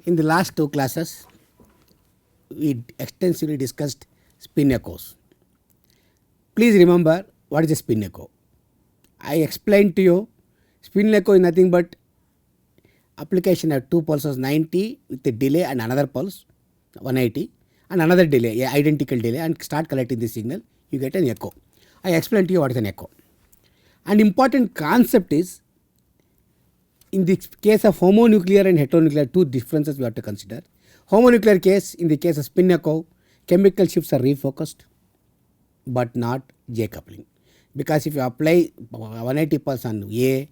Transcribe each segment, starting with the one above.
In the last two classes, we extensively discussed spin echoes. Please remember what is a spin echo. I explained to you spin echo is nothing but application of two pulses 90 with a delay and another pulse 180 and another delay, identical delay, and start collecting the signal, you get an echo. I explained to you what is an echo. An important concept is, in the case of homonuclear and heteronuclear, two differences we have to consider. Homonuclear case, in the case of spin echo, chemical shifts are refocused but not J coupling, because if you apply 180 pulse on A,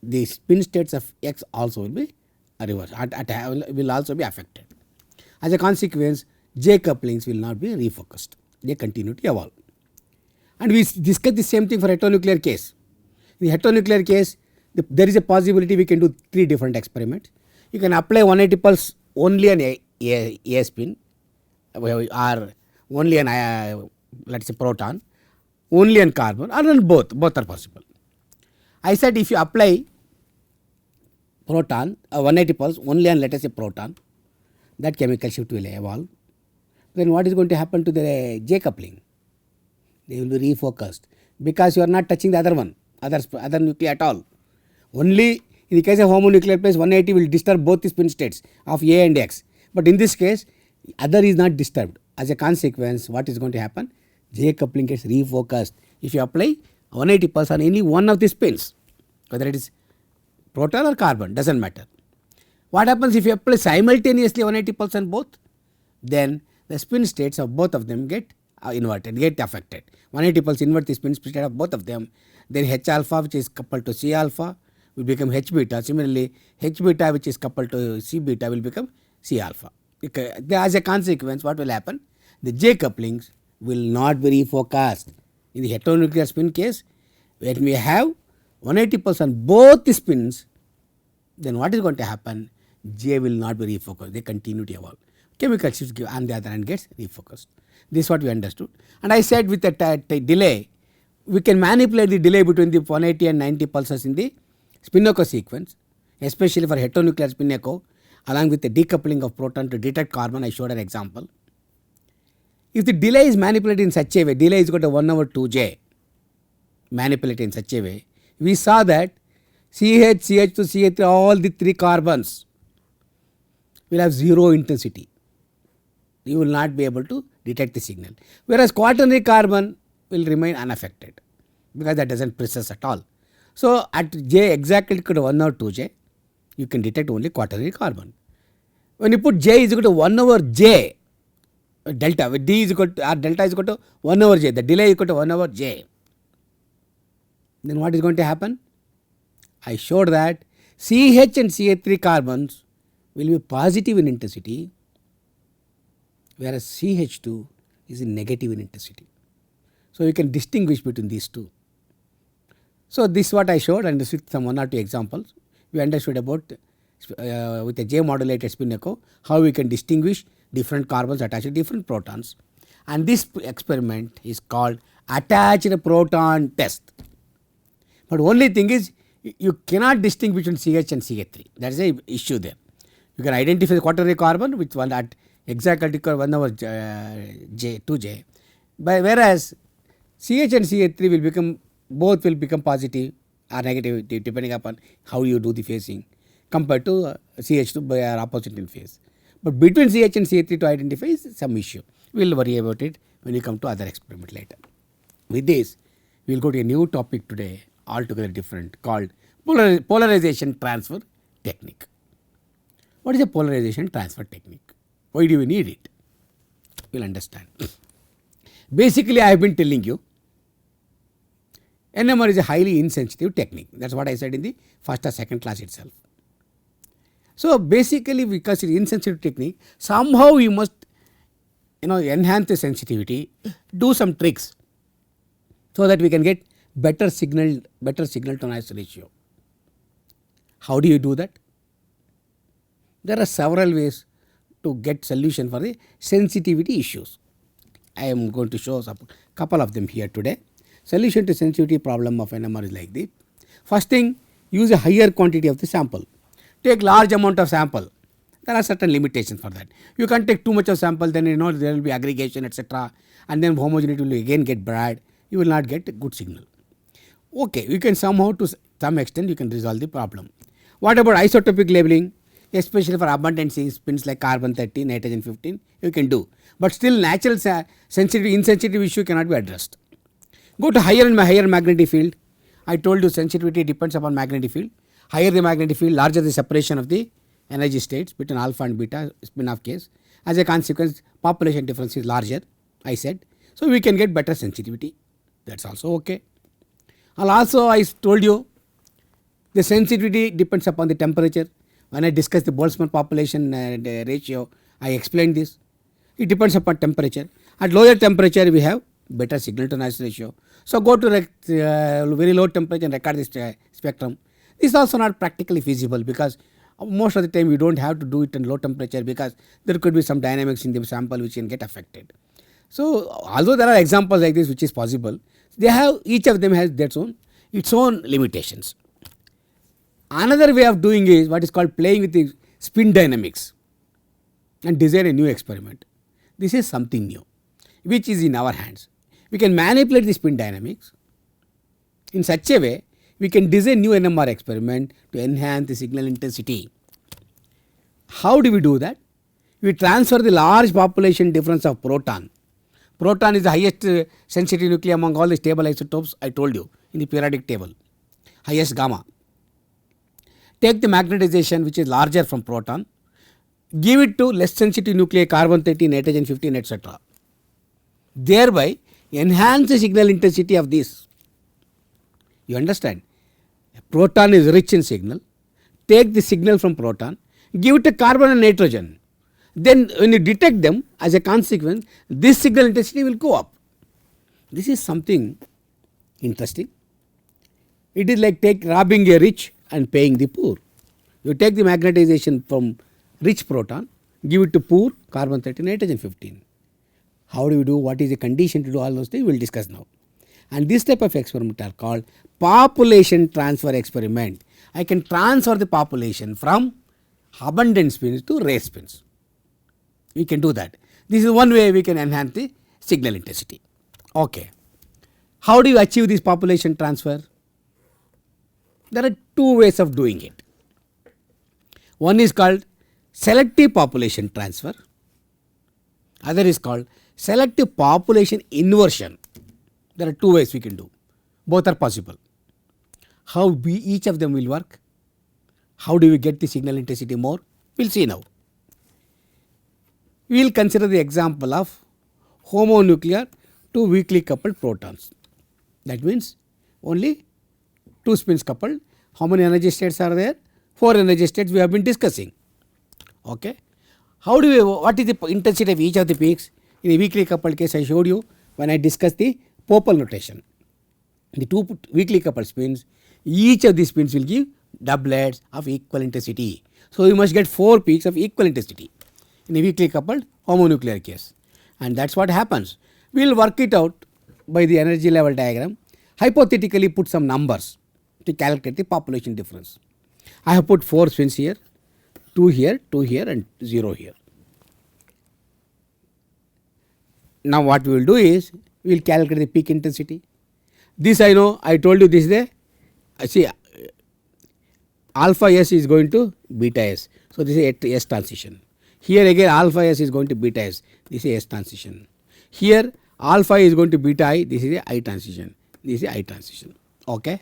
the spin states of X also will be reversed, will also be affected. As a consequence, J couplings will not be refocused, they continue to evolve. And we discussed the same thing for heteronuclear case. In the heteronuclear case, there is a possibility we can do three different experiments. You can apply 180 pulse only on a spin, or only on let us say proton, only on carbon, or on both are possible. I said if you apply proton 180 pulse only on, let us say, proton, that chemical shift will evolve. Then what is going to happen to the J coupling? They will be refocused, because you are not touching the other one, other nuclei at all. Only in the case of homonuclear place, 180 will disturb both the spin states of A and X, but in this case other is not disturbed. As a consequence, what is going to happen? J coupling gets refocused if you apply 180 pulse on any one of the spins, whether it is proton or carbon, does not matter. What happens if you apply simultaneously 180 pulse on both? Then the spin states of both of them get inverted, get affected. 180 pulse invert the spin state of both of them. Then H alpha, which is coupled to C alpha, will become H beta. Similarly, H beta, which is coupled to C beta, will become C alpha. As a consequence, what will happen? The J couplings will not be refocused. In the heteronuclear spin case, when we have 180 pulse on both the spins, then what is going to happen? J will not be refocused, they continue to evolve. Chemical shifts on the other hand gets refocused. This is what we understood. And I said with the delay, we can manipulate the delay between the 180 and 90 pulses in the spin echo sequence, especially for heteronuclear spin echo, along with the decoupling of proton to detect carbon. I showed an example. If the delay is manipulated in such a way, delay is equal to 1 over 2J, manipulated in such a way, we saw that CH, CH2, CH3, all the three carbons will have zero intensity. You will not be able to detect the signal. Whereas quaternary carbon will remain unaffected, because that does not precess at all. So at J exactly equal to 1 over 2J, you can detect only quaternary carbon. When you put J is equal to 1 over J, delta, with D is equal to, or delta is equal to 1 over J, the delay is equal to 1 over J, then what is going to happen? I showed that CH and CH3 carbons will be positive in intensity, whereas CH2 is negative in intensity. So you can distinguish between these two. So this is what I showed, and with some 1 or 2 examples, we understood about with a J modulated spin echo how we can distinguish different carbons attached to different protons. And this experiment is called attached proton test. But only thing is, you cannot distinguish between CH and CH3. That is the issue there. You can identify the quaternary carbon with one at exactly 1 over J, 2J, whereas CH and CH3 will become, both will become positive or negative depending upon how you do the phasing, compared to CH2 by opposite in phase. But between CH and CH3 to identify is some issue. We will worry about it when we come to other experiment later. With this, we will go to a new topic today, altogether different, called polarization transfer technique. What is a polarization transfer technique? Why do we need it? We will understand. Basically, I have been telling you, NMR is a highly insensitive technique. That is what I said in the first or second class itself. So basically, because it is insensitive technique, somehow you must enhance the sensitivity, do some tricks, so that we can get better signal to noise ratio. How do you do that? There are several ways to get solution for the sensitivity issues. I am going to show a couple of them here today. Solution to sensitivity problem of NMR is like this. First thing, use a higher quantity of the sample. Take large amount of sample. There are certain limitations for that. You can't take too much of sample, then there will be aggregation, etc. And then homogeneity will again get bad. You will not get a good signal. Okay, you can somehow to some extent you can resolve the problem. What about isotopic labeling? Especially for abundant spins like carbon 30, nitrogen 15, you can do. But still natural sensitivity, insensitive issue cannot be addressed. Go to higher and higher magnetic field. I told you sensitivity depends upon magnetic field. Higher the magnetic field, larger the separation of the energy states between alpha and beta spin off case. As a consequence, population difference is larger, I said. So we can get better sensitivity. That's also okay. And also I told you the sensitivity depends upon the temperature. When I discussed the Boltzmann population ratio, I explained this. It depends upon temperature. At lower temperature, we have better signal to noise ratio. So go to very low temperature and record this spectrum. This is also not practically feasible because most of the time you don't have to do it in low temperature because there could be some dynamics in the sample which can get affected. So although there are examples like this which is possible, they have each of them has its own limitations. Another way of doing is what is called playing with the spin dynamics and design a new experiment. This is something new which is in our hands. We can manipulate the spin dynamics in such a way we can design new NMR experiment to enhance the signal intensity. How do we do that? We transfer the large population difference of proton. Proton is the highest sensitivity nuclei among all the stable isotopes I told you in the periodic table, highest gamma. Take the magnetization which is larger from proton, give it to less sensitive nuclei carbon 30, nitrogen 15, etc. Thereby enhance the signal intensity of this. You understand? A proton is rich in signal. Take the signal from proton, give it to carbon and nitrogen. Then when you detect them, as a consequence, this signal intensity will go up. This is something interesting. It is like robbing a rich and paying the poor. You take the magnetization from rich proton, give it to poor carbon 30, nitrogen 15. How do you do? What is the condition to do all those things? We will discuss now. And this type of experiment are called population transfer experiment. I can transfer the population from abundant spins to rare spins. We can do that. This is one way we can enhance the signal intensity. Okay. How do you achieve this population transfer? There are two ways of doing it. One is called selective population transfer. Other is called selective population inversion. There are two ways we can do. Both are possible. How each of them will work? How do we get the signal intensity more? We will see now. We will consider the example of homonuclear two weakly coupled protons. That means only two spins coupled. How many energy states are there? 4 energy states we have been discussing. Okay. What is the intensity of each of the peaks? In a weakly coupled case I showed you when I discussed the Popel notation. The two weakly coupled spins, each of these spins will give doublets of equal intensity. So you must get 4 peaks of equal intensity in a weakly coupled homonuclear case. And that is what happens. We will work it out by the energy level diagram. Hypothetically put some numbers to calculate the population difference. I have put 4 spins here, 2 here, 2 here and 0 here. Now what we will do is, we will calculate the peak intensity. This I know, I told you this is see alpha S is going to beta S. So this is a S transition. Here again alpha S is going to beta S. This is S transition. Here alpha is going to beta I. This is a I transition. This is I transition. Okay.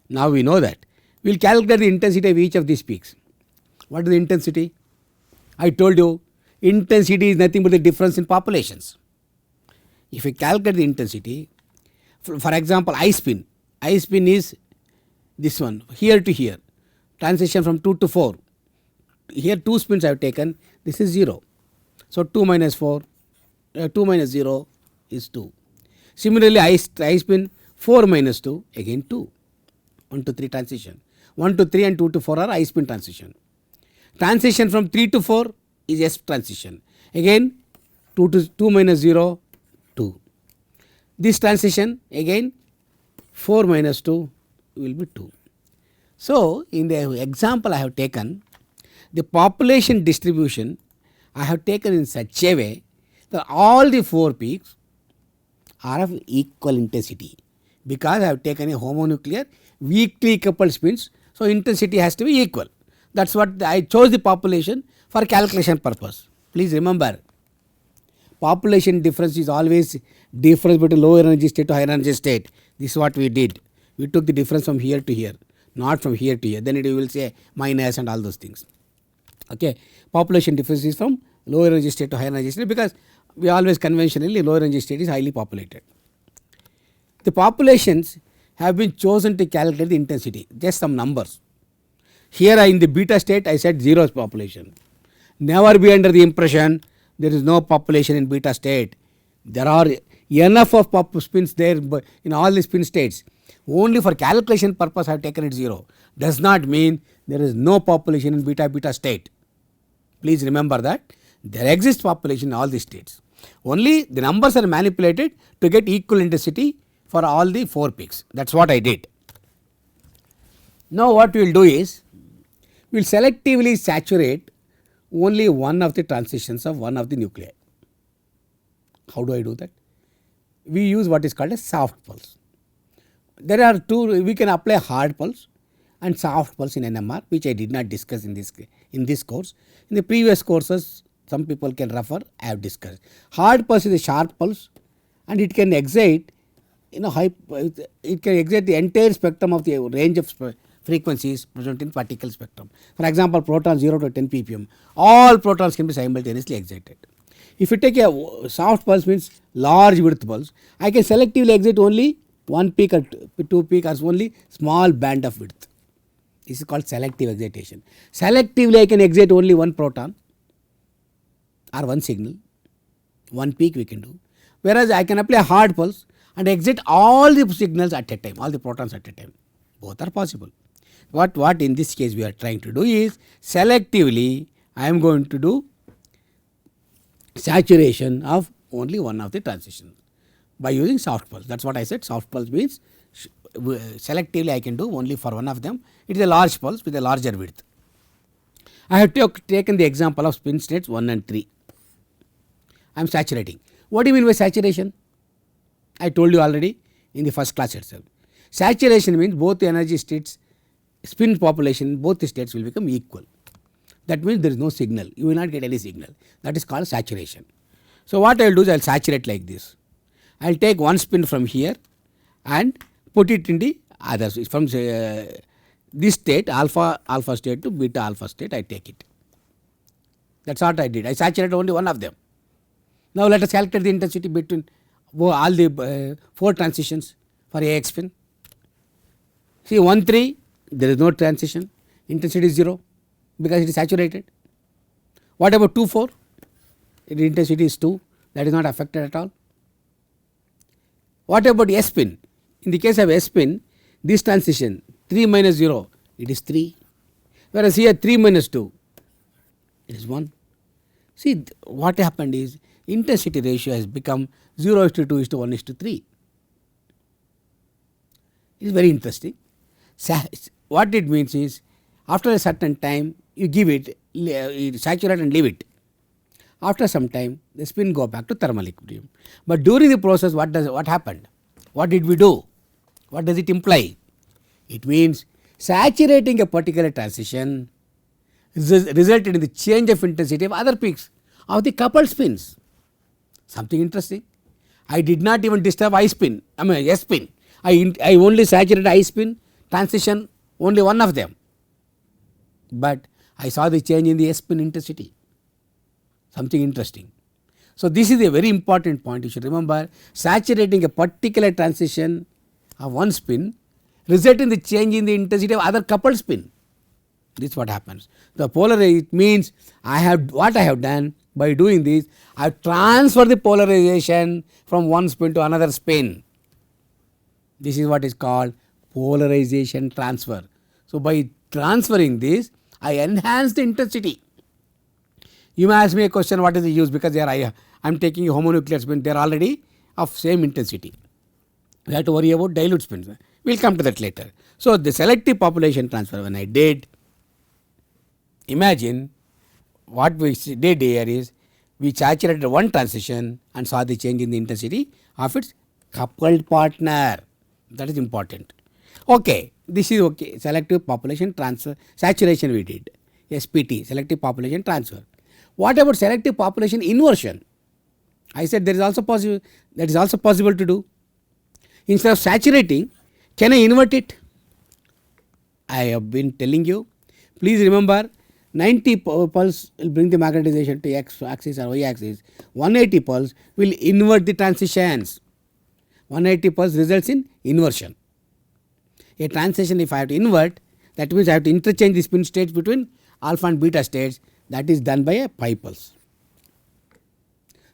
Now we know that. We will calculate the intensity of each of these peaks. What is the intensity? I told you intensity is nothing but the difference in populations. If we calculate the intensity, for example I spin is this one here to here, transition from 2 to 4. Here 2 spins I have taken, this is 0. So 2 minus 4, 2 minus 0 is 2. Similarly I spin 4 minus 2, again 2. 1 to 3 transition. 1 to 3 and 2 to 4 are I spin transition. Transition from 3 to 4 is S transition. Again 2 minus 0, 2. This transition again 4 minus 2 will be 2. So in the example I have taken, the population distribution I have taken in such a way that all the 4 peaks are of equal intensity, because I have taken a homonuclear weakly coupled spins, so intensity has to be equal. That is what I chose the population for calculation purpose. Please remember, population difference is always difference between low energy state to high energy state. This is what we did. We took the difference from here to here, not from here to here. Then it will say minus and all those things. Okay, population difference is from low energy state to high energy state, because we always conventionally low energy state is highly populated. The populations have been chosen to calculate the intensity, just some numbers. Here in the beta state I said 0 population. Never be under the impression there is no population in beta state. There are enough of spins there in all the spin states. Only for calculation purpose I have taken it 0. Does not mean there is no population in beta state. Please remember that there exists population in all the states. Only the numbers are manipulated to get equal intensity for all the 4 peaks. That is what I did. Now what we will do is, we will selectively saturate only one of the transitions of one of the nuclei. How do I do that? We use what is called a soft pulse. There are two, we can apply hard pulse and soft pulse in NMR, which I did not discuss in this course. In the previous courses, some people can refer, I have discussed. Hard pulse is a sharp pulse, and it can excite, it can excite the entire spectrum of the range of frequencies present in particle spectrum. For example, proton 0 to 10 ppm, all protons can be simultaneously excited. If you take a soft pulse, means large width pulse, I can selectively excite only one peak or 2 peak or only small band of width. This is called selective excitation. Selectively I can excite only one proton or one signal, one peak we can do, whereas I can apply a hard pulse and excite all the signals at a time, all the protons at a time. Both are possible. What in this case we are trying to do is, selectively I am going to do saturation of only one of the transitions by using soft pulse. That is what I said. Soft pulse means selectively I can do only for one of them. It is a large pulse with a larger width. I have taken the example of spin states 1 and 3. I am saturating. What do you mean by saturation? I told you already in the first class itself. Saturation means both the energy states, spin population, both the states will become equal. That means there is no signal. You will not get any signal. That is called saturation. So what I will do is I will saturate like this. I will take one spin from here and put it in the other, from this state alpha state to beta alpha state, I take it. That is what I did. I saturated only one of them. Now let us calculate the intensity between all the 4 transitions for AX spin. See 1 3, there is no transition, intensity is 0 because it is saturated. What about 2 4? The intensity is 2, that is not affected at all. What about S spin? In the case of S spin, this transition 3 minus 0, it is 3, whereas here 3 minus 2, it is 1. See what happened is, intensity ratio has become 0:2:1:3. It is very interesting. What it means is, after a certain time you give it, you saturate and leave it. After some time the spin go back to thermal equilibrium. But during the process what happened? What did we do? What does it imply? It means saturating a particular transition resulted in the change of intensity of other peaks of the coupled spins. Something interesting. I did not even disturb S spin. I only saturated I spin transition, only one of them. But I saw the change in the S spin intensity. Something interesting. So this is a very important point. You should remember, saturating a particular transition of one spin result in the change in the intensity of other coupled spin. This is what happens. The polarization, it means what I have done by doing this, I have transferred the polarization from one spin to another spin. This is what is called polarization transfer. So by transferring this, I enhance the intensity. You may ask me a question, what is the use? Because I am taking a homonuclear spin, they are already of same intensity. We have to worry about dilute spins. We will come to that later. So the selective population transfer when I did, imagine what we did here is we saturated one transition and saw the change in the intensity of its coupled partner. That is important. Okay, this is okay. Selective population transfer, saturation we did, SPT, selective population transfer. What about selective population inversion? I said there is also possible, that is also possible to do. Instead of saturating, can I invert it? I have been telling you, please remember 90 pulse will bring the magnetization to x axis or y axis, 180 pulse will invert the transitions, 180 pulse results in inversion. A transition if I have to invert, that means I have to interchange the spin states between alpha and beta states, that is done by a pi pulse.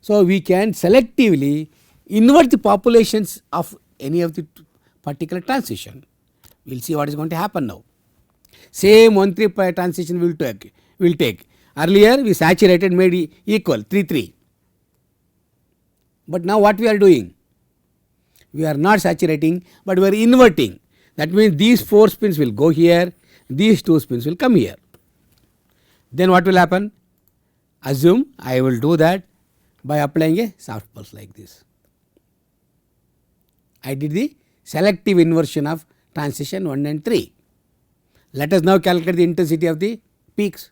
So, we can selectively invert the populations of any of the particular transition. We will see what is going to happen now. Same 1-3 pi transition will take. Earlier we saturated, made equal 3-3. But now what we are doing? We are not saturating, but we are inverting. That means these 4 spins will go here, these 2 spins will come here. Then what will happen? Assume I will do that by applying a soft pulse like this. I did the selective inversion of transition 1 and 3. Let us now calculate the intensity of the peaks.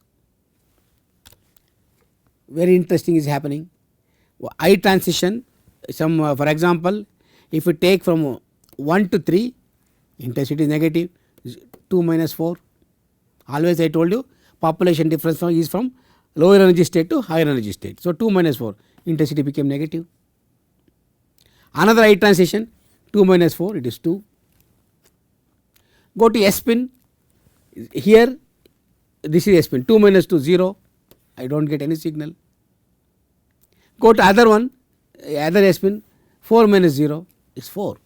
Very interesting is happening. I transition, for example, if we take from 1 to 3, intensity is negative, 2 minus 4. Always I told you population difference is from lower energy state to higher energy state. So, 2 minus 4, intensity became negative. Another I transition, 2 minus 4, it is 2. Go to S spin, here this is S spin, 2 minus 2, 0, I do not get any signal. Go to other one, other S spin, 4 minus 0 is 4.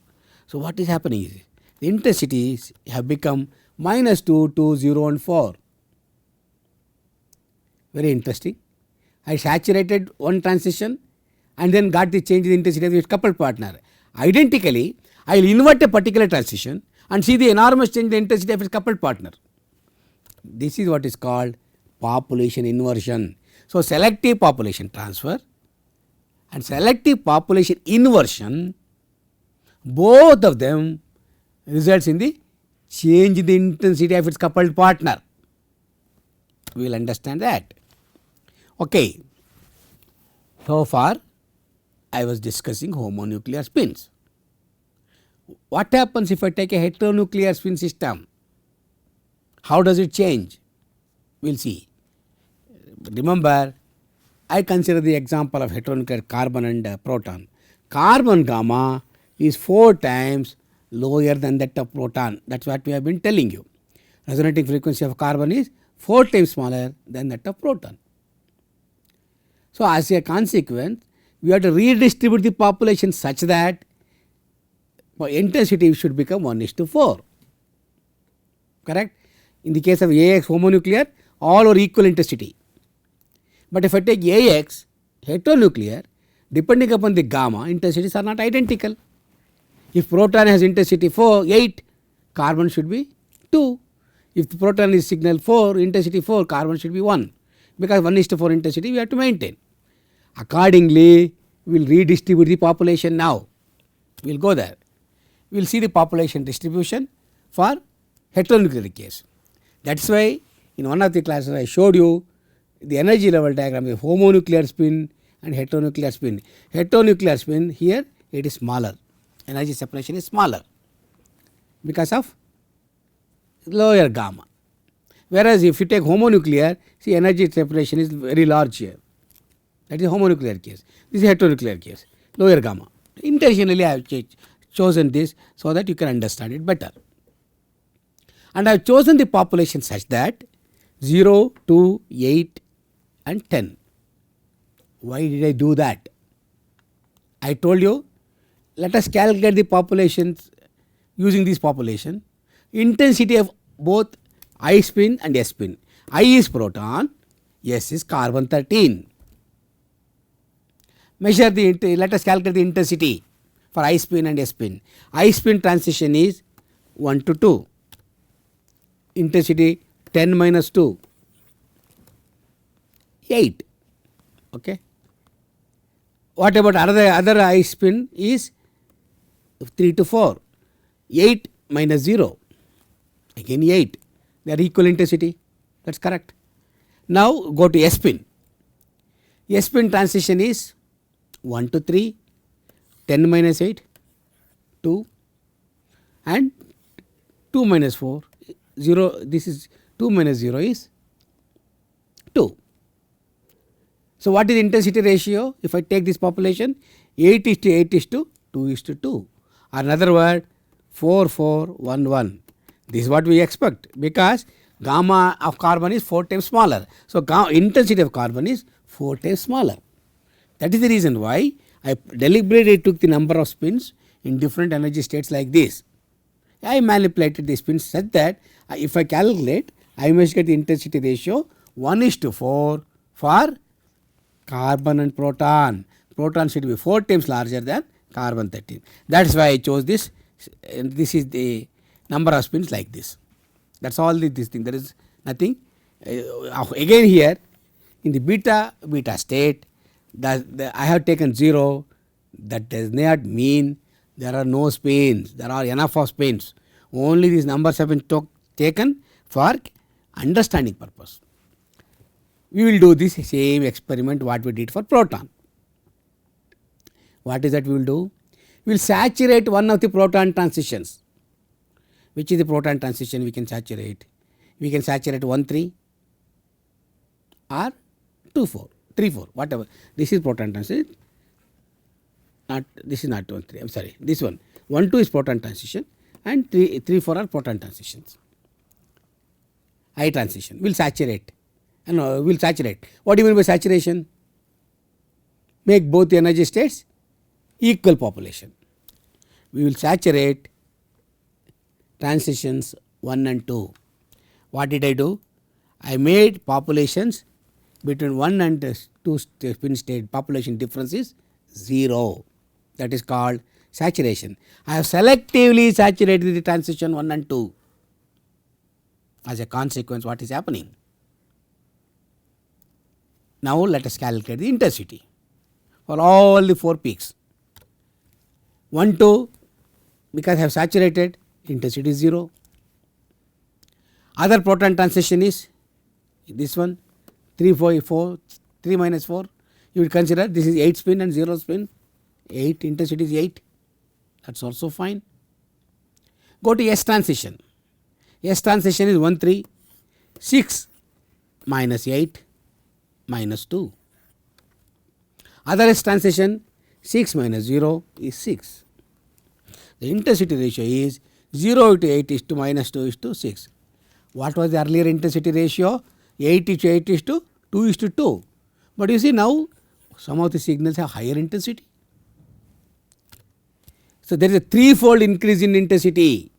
So, what is happening is the intensities have become minus 2, 2, 0 and 4. Very interesting. I saturated one transition and then got the change in intensity of its coupled partner. Identically, I will invert a particular transition and see the enormous change in the intensity of its coupled partner. This is what is called population inversion. So, selective population transfer and selective population inversion, both of them results in the change in the intensity of its coupled partner. We will understand that. Okay. So far, I was discussing homonuclear spins. What happens if I take a heteronuclear spin system? How does it change? We will see. Remember, I consider the example of heteronuclear carbon and proton. Carbon gamma is 4 times lower than that of proton. That is what we have been telling you. Resonating frequency of carbon is 4 times smaller than that of proton. So, as a consequence, we have to redistribute the population such that intensity should become 1:4. Correct? In the case of AX homonuclear, all are equal intensity. But if I take AX heteronuclear, depending upon the gamma, intensities are not identical. If proton has intensity 8, carbon should be 2. If the proton is signal 4, intensity 4, carbon should be 1. Because 1:4 intensity we have to maintain. Accordingly, we will redistribute the population now. We will go there. We will see the population distribution for heteronuclear case. That is why in one of the classes I showed you the energy level diagram of homonuclear spin and heteronuclear spin. Heteronuclear spin, here it is smaller, energy separation is smaller because of lower gamma. Whereas if you take homonuclear, see energy separation is very large here. That is homonuclear case. This is heteronuclear case, lower gamma. Intentionally I have chosen this so that you can understand it better. And I have chosen the population such that 0, 2, 8 and 10. Why did I do that? I told you, let us calculate the populations using this population. Intensity of both I spin and S spin. I is proton, S is carbon 13. Measure let us calculate the intensity for I spin and S spin. I spin transition is 1 to 2. Intensity 10 minus 2. 8. Okay. What about other I spin is 3 to 4. 8 minus 0, again 8. They are equal intensity. That is correct. Now go to S spin. S spin transition is 1 to 3, 10 minus 8, 2, and 2 minus 4, 0. This is 2 minus 0 is 2. So what is the intensity ratio? If I take this population, 8 is to 8 is to 2 is to 2. Or another word, 4, 4, 1, 1. This is what we expect, because gamma of carbon is 4 times smaller. So intensity of carbon is 4 times smaller. That is the reason why I deliberately took the number of spins in different energy states like this. I manipulated the spins such that if I calculate, I must get the intensity ratio 1 is to 4 for carbon and proton. Proton should be 4 times larger than carbon 13. That is why I chose this. And this is the number of spins like this. That is all this thing. There is nothing. Again here in the beta state, I have taken 0. That does not mean there are no spins. There are enough of spins. Only these numbers have been taken for understanding purpose. We will do this same experiment what we did for proton. What is that we will do? We will saturate one of the proton transitions. Which is the proton transition we can saturate? We can saturate 1 3 or 2 4, 3 4, whatever. This is proton transition. This is not 1 3. I am sorry. This one 1 2 is proton transition and 3 4 are proton transitions. I transition. We will saturate. We will saturate. What do you mean by saturation? Make both the energy states equal population. We will saturate transitions 1 and 2. What did I do? I made populations between 1 and 2 spin state population difference is 0. That is called saturation. I have selectively saturated the transition 1 and 2. As a consequence, what is happening? Now let us calculate the intensity for all the 4 peaks. 1 2, because I have saturated, intensity is 0. Other proton transition is this one 3 4 4, 3 minus 4. You will consider this is 8 spin and 0 spin. 8 intensity is 8. That is also fine. Go to S transition. S transition is 1 3, 6 minus 8 minus 2. Other S transition 6 minus 0 is 6. The intensity ratio is 0 to 8 is to minus 2 is to 6. What was the earlier intensity ratio? 8 is to 8 is to 2 is to 2. But you see now some of the signals have higher intensity. So there is a 3-fold increase in intensity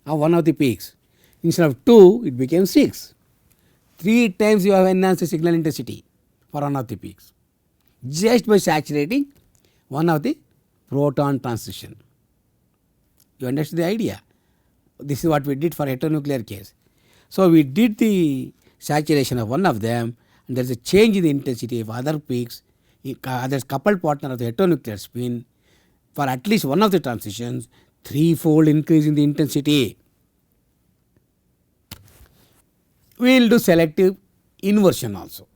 of one of the peaks. Instead of 2, it became 6. 3 times you have enhanced the signal intensity for one of the peaks just by saturating one of the proton transition. You understand the idea? This is what we did for heteronuclear case. So we did the saturation of one of them, and there is a change in the intensity of other peaks, other coupled partner of the heteronuclear spin for at least one of the transitions, 3-fold increase in the intensity. We will do selective inversion also.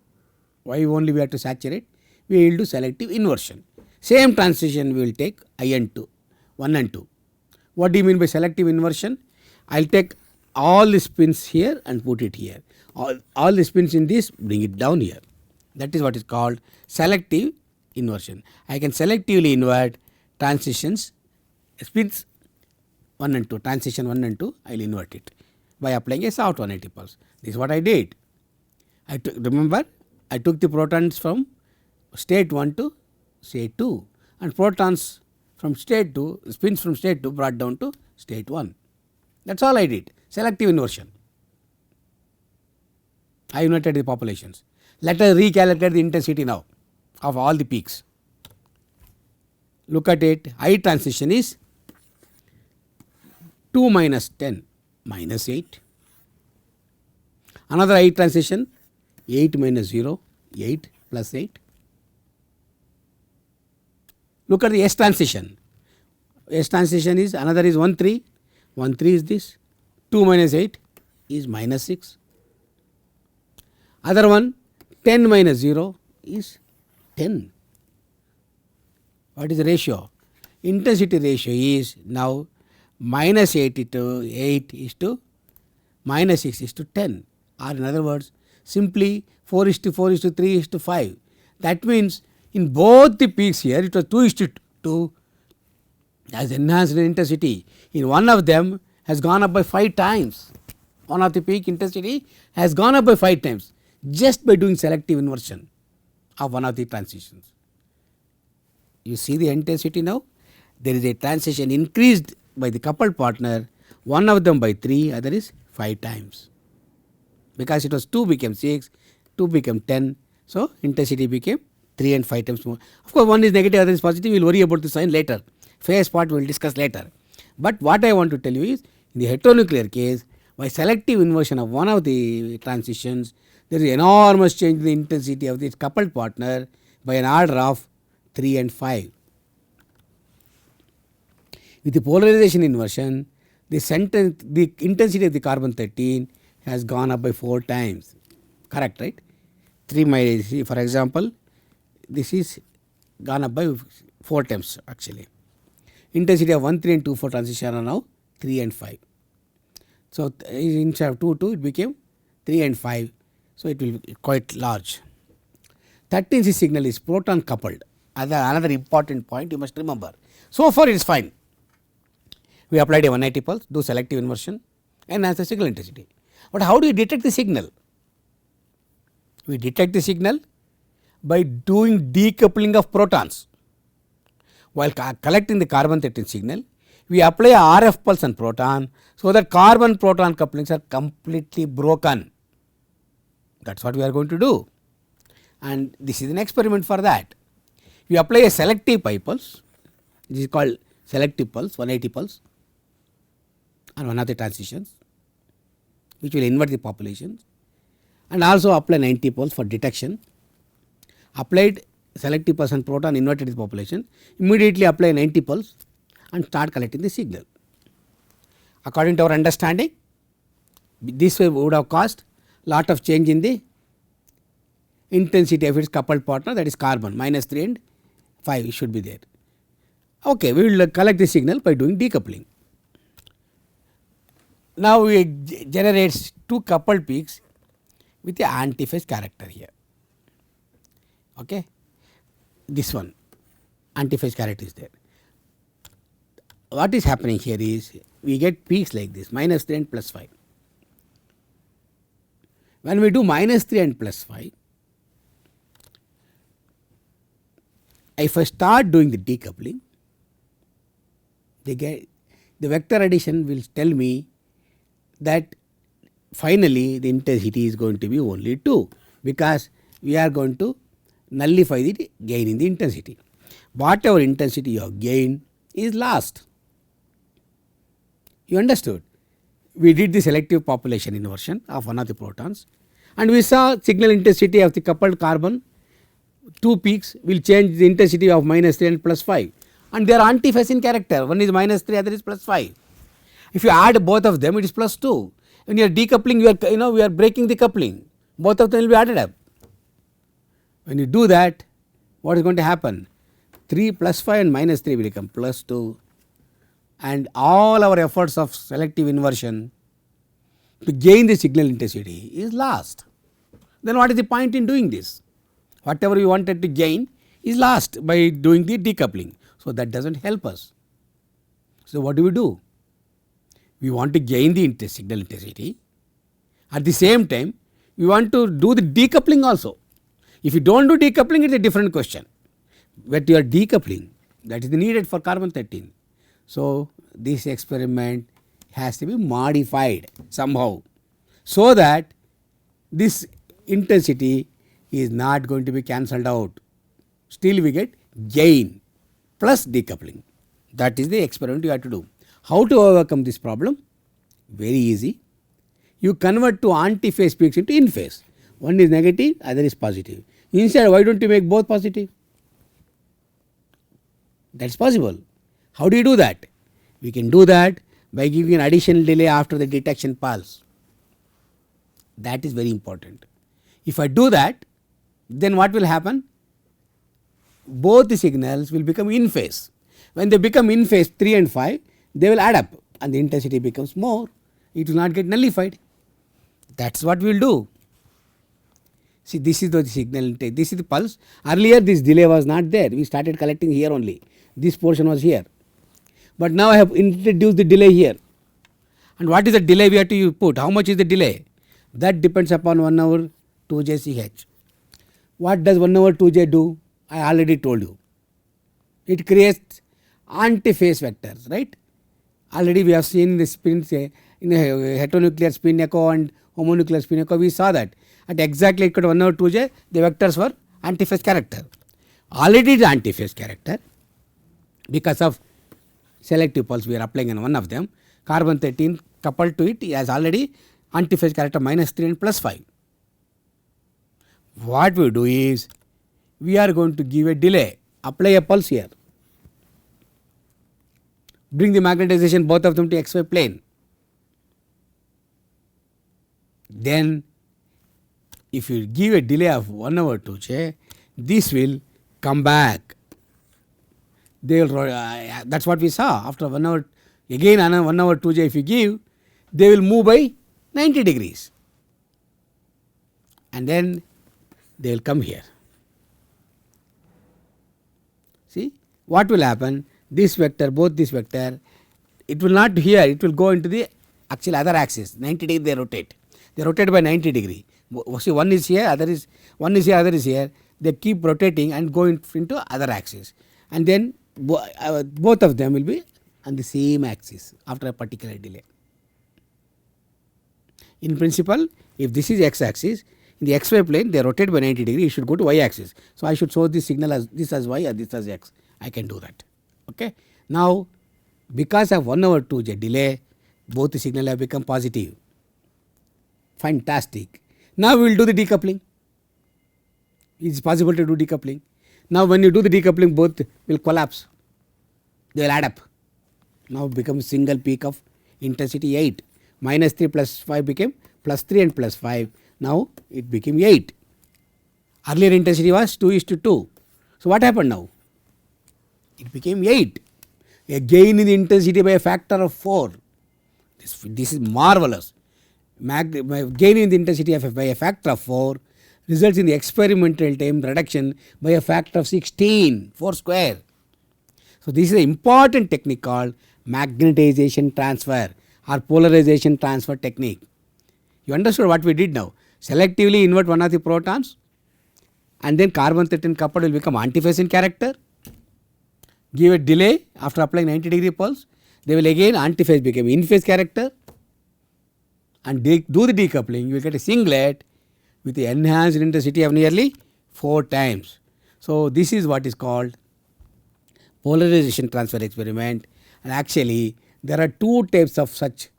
Why only we have to saturate? We will do selective inversion. Same transition we will take I and 2, 1 and 2. What do you mean by selective inversion? I will take all the spins here and put it here. All the spins in this, bring it down here. That is what is called selective inversion. I can selectively invert transitions, spins 1 and 2, transition 1 and 2, I will invert it by applying a soft 180 pulse. This is what I did. Remember, I took the protons from state 1 to state 2 and protons from state 2, spins from state 2 brought down to state 1. That is all I did, selective inversion. I inverted the populations. Let us recalculate the intensity now of all the peaks. Look at it, I transition is 2 minus 10 minus 8. Another I transition 8 minus 0 8 plus 8. Look at the S transition. S transition is another is 1 3. 1 3 is this. 2 minus 8 is minus 6. Other one 10 minus 0 is 10. What is the ratio? Intensity ratio is now minus 8 to 8 is to minus 6 is to 10, or in other words simply 4 is to 4 is to 3 is to 5. That means in both the peaks here it was 2 is to 2 as enhanced intensity. In one of them has gone up by 5 times. One of the peak intensity has gone up by 5 times just by doing selective inversion of one of the transitions. You see the intensity now? There is a transition increased by the coupled partner, one of them by 3, other is 5 times. Because it was 2 became 6, 2 became 10. So, intensity became 3 and 5 times more. Of course, one is negative, other is positive. We will worry about the sign later. Phase part we will discuss later. But what I want to tell you is, in the heteronuclear case, by selective inversion of one of the transitions, there is enormous change in the intensity of this coupled partner by an order of 3 and 5. With the polarization inversion, the intensity of the carbon 13 has gone up by 4 times. Correct, right? 3 minus, for example, this is gone up by 4 times actually. Intensity of 1 3 and 2 4 transition are now 3 and 5. So, instead of 2 2 it became 3 and 5. So, it will be quite large. 13C signal is proton coupled. Another important point you must remember. So far it is fine. We applied a 180 pulse, do selective inversion, enhance the signal intensity. But how do you detect the signal? We detect the signal by doing decoupling of protons. While collecting the carbon 13 signal, we apply a RF pulse on proton, so that carbon proton couplings are completely broken. That is what we are going to do, and this is an experiment for that. We apply a selective pi pulse, this is called selective pulse, 180 pulse on one of the transitions, which will invert the populations, and also apply 90 pulse for detection. Applied selective pulse on proton, inverted the population, immediately apply 90 pulse and start collecting the signal. According to our understanding, this way would have caused lot of change in the intensity of its coupled partner, that is carbon, minus 3 and 5 should be there. Okay, we will collect the signal by doing decoupling. Now we generate 2 coupled peaks with the antiphase character here. Okay, this one antiphase character is there. What is happening here is we get peaks like this, minus 3 and plus 5. When we do minus 3 and plus 5, if I start doing the decoupling, the vector addition will tell me that finally the intensity is going to be only 2, because we are going to nullify the gain in the intensity. Whatever intensity you have gained is lost. You understood? We did the selective population inversion of one of the protons, and we saw signal intensity of the coupled carbon, 2 peaks will change the intensity of minus 3 and plus 5, and they are antiphase in character. One is minus 3, other is plus 5. If you add both of them, it is plus 2. When you are decoupling, we are breaking the coupling. Both of them will be added up. When you do that, what is going to happen? 3 plus 5 and minus 3 will become plus 2, and all our efforts of selective inversion to gain the signal intensity is lost. Then what is the point in doing this? Whatever we wanted to gain is lost by doing the decoupling. So that does not help us. So what do? We want to gain the signal intensity. At the same time, we want to do the decoupling also. If you don't do decoupling, it is a different question. But you are decoupling, that is needed for carbon 13. So this experiment has to be modified somehow, so that this intensity is not going to be cancelled out. Still we get gain plus decoupling. That is the experiment you have to do. How to overcome this problem? Very easy. You convert to antiphase peaks into in phase. One is negative, other is positive. Instead, why don't you make both positive? That's possible. How do you do that? We can do that by giving an additional delay after the detection pulse. That is very important. If I do that, then what will happen? Both the signals will become in phase. When they become in phase 3 and 5, they will add up and the intensity becomes more. It will not get nullified. That is what we will do. See, this is the signal intake, this is the pulse. Earlier this delay was not there, we started collecting here only. This portion was here. But now I have introduced the delay here. And what is the delay we have to put? How much is the delay? That depends upon 1 over 2j Ch. What does 1 over 2j do? I already told you. It creates antiphase vectors, right? Already we have seen in the spin, in the heteronuclear spin echo and homonuclear spin echo, we saw that at exactly equal to 1 over 2j, the vectors were antiphase character. Already it is antiphase character because of selective pulse we are applying on one of them. Carbon 13 coupled to it has already antiphase character -3 and +5. What we do is we are going to give a delay, apply a pulse here, bring the magnetization both of them to xy plane. Then if you give a delay of 1 over 2j, this will come back. They will, that is what we saw after 1 hour, again another 1 over 2j if you give, they will move by 90 degrees and then they will come here. See what will happen? This vector, both this vector, it will not here, it will go into the actual other axis, 90 degree they rotate. They rotate by 90 degree. See, one is here, other is, one is here, other is here. They keep rotating and go into other axis, and then both of them will be on the same axis after a particular delay. In principle, if this is x axis, in the xy plane they rotate by 90 degree, it should go to y axis. So I should show this signal as this as y or this as x. I can do that. Okay. Now because of 1 over 2j delay, both the signal have become positive. Fantastic. Now we will do the decoupling. It is possible to do decoupling. Now when you do the decoupling, both will collapse. They will add up. Now become single peak of intensity 8. -3 plus 5 became +3 and +5. Now it became 8. Earlier intensity was 2:2. So what happened now? It became 8. A gain in the intensity by a factor of 4. This is marvelous. Gain in the intensity by a factor of 4 results in the experimental time reduction by a factor of 16, 4 square. So this is an important technique called magnetization transfer or polarization transfer technique. You understood what we did now? Selectively invert one of the protons and then carbon 13 coupled will become antiphase in character. Give a delay after applying 90 degree pulse, they will again antiphase become in phase character, and do the decoupling, you will get a singlet with the enhanced intensity of nearly 4 times. So this is what is called polarization transfer experiment, and actually there are 2 types of such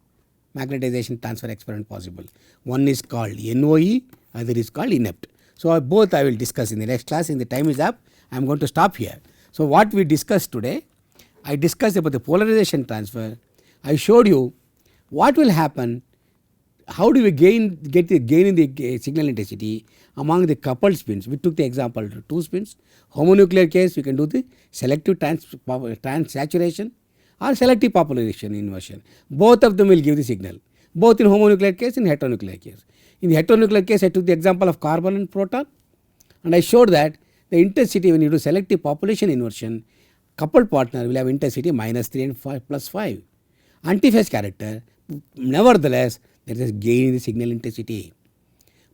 magnetization transfer experiment possible. One is called NOE, other is called inept. So both I will discuss in the next class. In the time is up, I am going to stop here. So what we discussed today, I discussed about the polarization transfer. I showed you what will happen, how do we get the gain in the signal intensity among the coupled spins. We took the example of 2 spins. Homonuclear case, we can do the selective transsaturation or selective popularization inversion. Both of them will give the signal, both in homonuclear case and heteronuclear case. In the heteronuclear case, I took the example of carbon and proton, and I showed that the intensity when you do selective population inversion, coupled partner will have intensity -3 and +5. Antiphase character, nevertheless, there is a gain in the signal intensity.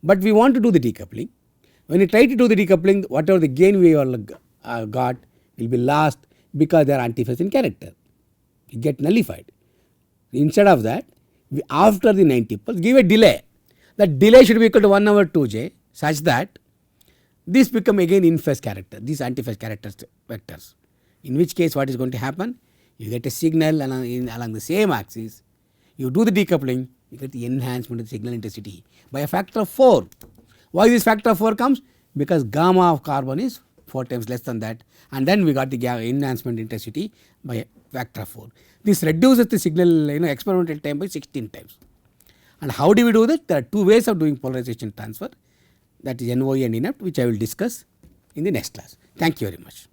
But we want to do the decoupling. When you try to do the decoupling, whatever the gain we got will be lost because they are antiphase in character. It get nullified. Instead of that, after the 90 pulse, give a delay. That delay should be equal to 1 over 2j such that this become again in phase character, these antiphase characters vectors. In which case what is going to happen? You get a signal along the same axis. You do the decoupling, you get the enhancement of the signal intensity by a factor of 4. Why this factor of 4 comes? because gamma of carbon is 4 times less than that, and then we got the enhancement intensity by factor 4. This reduces the signal experimental time by 16 times. And how do we do that? There are two ways of doing polarization transfer, that is NOE and INEPT, which I will discuss in the next class. Thank you very much.